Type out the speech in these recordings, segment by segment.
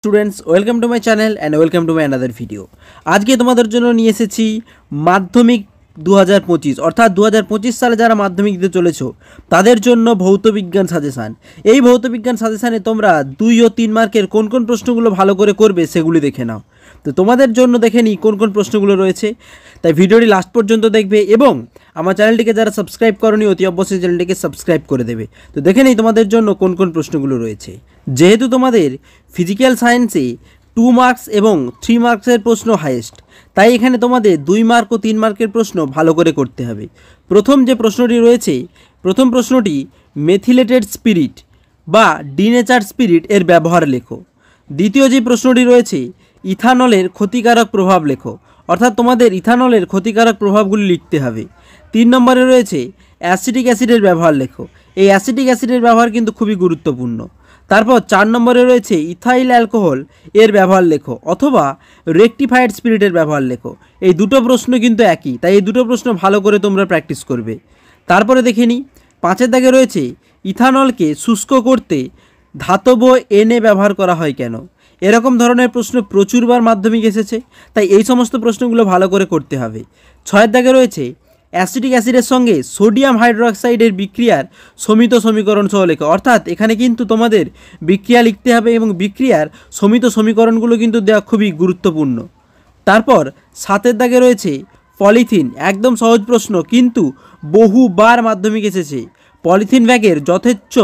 Students, welcome to my channel and welcome to my another video. আজকে তোমাদের জন্য নিয়ে এসেছি মাধ্যমিক 2025 অর্থাৎ 2025 সালে যারা মাধ্যমিক দিতে চলেছো তাদের জন্য ভৌতবিজ্ঞান সাজেশান। এই ভৌতবিজ্ঞান সাজেশানে তোমরা 2 ও 3 মার্কের কোন কোন প্রশ্নগুলো ভালো করে করবে সেগুলি দেখে নাও। তো তোমাদের জন্য দেখে নিই কোন কোন প্রশ্নগুলো রয়েছে, তাই ভিডিওটি লাস্ট পর্যন্ত দেখবে এবং আমার চ্যানেলটিকে যারা সাবস্ক্রাইব করনি অতি অবশ্যই চ্যানেলটিকে সাবস্ক্রাইব করে দেবে। তো দেখে নিই তোমাদের জন্য কোন কোন প্রশ্নগুলো রয়েছে। যেহেতু তোমাদের ফিজিক্যাল সায়েন্সে 2 মার্কস এবং 3 মার্কসের প্রশ্ন হাইয়েস্ট, তাই এখানে তোমাদের 2 মার্ক ও 3 মার্কের প্রশ্ন ভালো করে করতে হবে। প্রথম যে প্রশ্নটি রয়েছে, প্রথম প্রশ্নটি মেথিলেটেড স্পিরিট বা ডিনেচার স্পিরিট এর ব্যবহার লেখো। দ্বিতীয় যে প্রশ্নটি রয়েছে ইথানলের ক্ষতিকারক প্রভাব লেখো, অর্থাৎ তোমাদের ইথানলের ক্ষতিকারক প্রভাবগুলি লিখতে হবে। 3 নম্বরে রয়েছে অ্যাসিটিক অ্যাসিডের ব্যবহার লেখো। এই অ্যাসিটিক অ্যাসিডের ব্যবহার কিন্তু খুবই গুরুত্বপূর্ণ। তারপর 4 নম্বরে রয়েছে ইথাইল অ্যালকোহল এর ব্যবহার লেখো অথবা রেকটিফাইড স্পিরিটের ব্যবহার লেখো। এই দুটো প্রশ্ন কিন্তু একই, তাই এই দুটো প্রশ্ন ভালো করে তোমরা প্র্যাকটিস করবে। তারপরে দেখে নিই 5-এর দাগে রয়েছে ইথানলকে শুষ্ক করতে ধাতব এনে ব্যবহার করা হয় কেন। এরকম ধরনের প্রশ্ন প্রচুরবার মাধ্যমিক এসেছে, তাই এই সমস্ত প্রশ্নগুলো ভালো করে করতে হবে। 6-এর দাগে রয়েছে অ্যাসিটিক অ্যাসিডের সঙ্গে সোডিয়াম হাইড্রোক্সাইডের বিক্রিয়ার সমিত সমীকরণ সহ লেখো, অর্থাৎ এখানে কিন্তু তোমাদের বিক্রিয়া লিখতে হবে এবং বিক্রিয়ার সমিত সমীকরণগুলো কিন্তু দেওয়া খুবই গুরুত্বপূর্ণ। তারপর 7-এর দাগে রয়েছে পলিথিন, একদম সহজ প্রশ্ন কিন্তু বহুবার মাধ্যমিক এসেছে। পলিথিন ব্যাগের যথেচ্ছ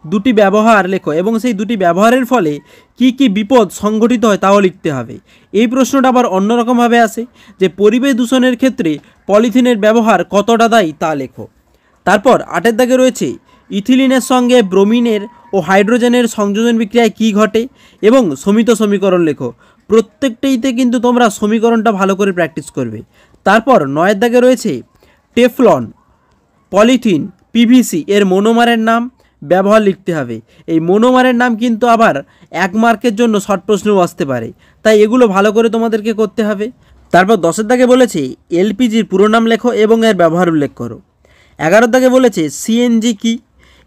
2টি ব্যবহার লেখো এবং সেই 2টি ব্যবহারের ফলে কি কি বিপদ সংঘটিত হয় তাও লিখতে হবে। এই প্রশ্নটা আবার অন্যরকমভাবে আসে যে পরিবেশ দূষণের ক্ষেত্রে পলিথিনের ব্যবহার কতটা দায়ী তা লেখো। তারপর 8-এর দাগে রয়েছে ইথিলিনের সঙ্গে ব্রোমিনের ও হাইড্রোজেনের সংযোজন বিক্রিয়ায় কী ঘটে এবং সমিত সমীকরণ লেখো। প্রত্যেকটাইতে কিন্তু তোমরা সমীকরণটা ভালো করে প্র্যাকটিস করবে। তারপর 9-এর দাগে রয়েছে টেফলন, পলিথিন, পিভিসি এর মনোমারের নাম, ব্যবহার লিখতে হবে। এই মনোমারের নাম কিন্তু আবার 1 মার্কের জন্য শর্ট প্রশ্নও আসতে পারে, তাই এগুলো ভালো করে তোমাদেরকে করতে হবে। তারপর 10-এর দাগে বলেছে এলপিজির পুরো নাম লেখো এবং এর ব্যবহার উল্লেখ করো। 11-এর দাগে বলেছে সিএনজি কি,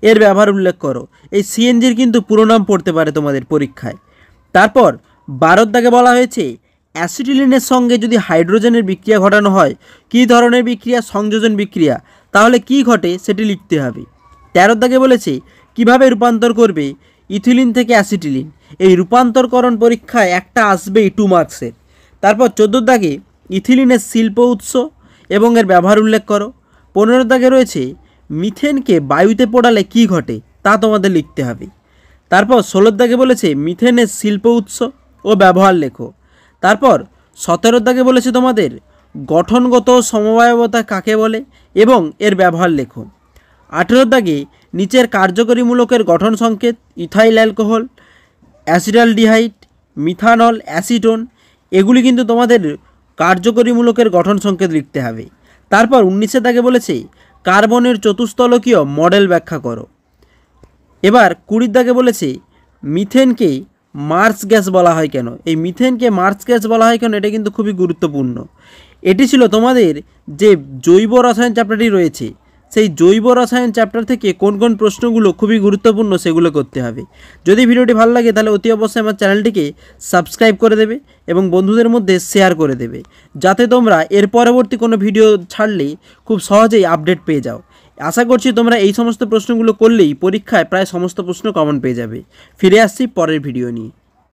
এর ব্যবহার উল্লেখ করো। এই সিএনজির কিন্তু পুরো নাম পড়তে পারে তোমাদের পরীক্ষায়। তারপর 12-এর দাগে বলা হয়েছে অ্যাসিটিলিনের সঙ্গে যদি হাইড্রোজেনের বিক্রিয়া ঘটানো হয়, কী ধরনের বিক্রিয়া, সংযোজন বিক্রিয়া, তাহলে কি ঘটে সেটি লিখতে হবে। 13-এর দাগে বলেছে কিভাবে রূপান্তর করবে ইথিলিন থেকে অ্যাসিটিলিন। এই রূপান্তরকরণ পরীক্ষায় একটা আসবেই 2 মার্কসের। তারপর 14-এর দাগে ইথিলিনের শিল্প উৎস এবং এর ব্যবহার উল্লেখ করো। 15-এর দাগে রয়েছে মিথেনকে বায়ুতে পোড়ালে কি ঘটে তা তোমাদের লিখতে হবে। তারপর 16-এর দাগে বলেছে মিথেনের শিল্প উৎস ও ব্যবহার লেখো। তারপর 17-এর দাগে বলেছে তোমাদের গঠনগত সমবায়বতা কাকে বলে এবং এর ব্যবহার লেখো। 18-এর দাগে নিচের কার্যকরীমূলকের গঠন সংকেত ethyl alcohol, acetaldehyde, methanol, acetone, এগুলি কিন্তু তোমাদের কার্যকরীমূলকের গঠন সংকেত লিখতে হবে। তারপর 19-এর দাগে বলেছে কার্বনের চতুস্তলকীয় মডেল ব্যাখ্যা করো। এবার 20-এর দাগে বলেছে মিথেনকে মার্স গ্যাস বলা হয় কেন। এই মিথেনকে মার্স গ্যাস বলা হয় কেন এটা কিন্তু খুবই গুরুত্বপূর্ণ। এটি ছিল তোমাদের যে জৈব রসায়ন চ্যাপ্টারটি রয়েছে, সেই জৈব রসায়ন চ্যাপ্টার থেকে কোন কোন প্রশ্নগুলো খুবই গুরুত্বপূর্ণ সেগুলো করতে হবে। যদি ভিডিওটি ভালো লাগে তাহলে অতি অবশ্যই আমার চ্যানেলটিকে সাবস্ক্রাইব করে দেবে এবং বন্ধুদের মধ্যে শেয়ার করে দেবে, যাতে তোমরা এর পরবর্তী কোনো ভিডিও ছাড়লেই খুব সহজেই আপডেট পেয়ে যাও। আশা করছি তোমরা এই সমস্ত প্রশ্নগুলো করলেই পরীক্ষায় প্রায় সমস্ত প্রশ্ন কমন পেয়ে যাবে। ফিরে আসছি পরের ভিডিও নিয়ে।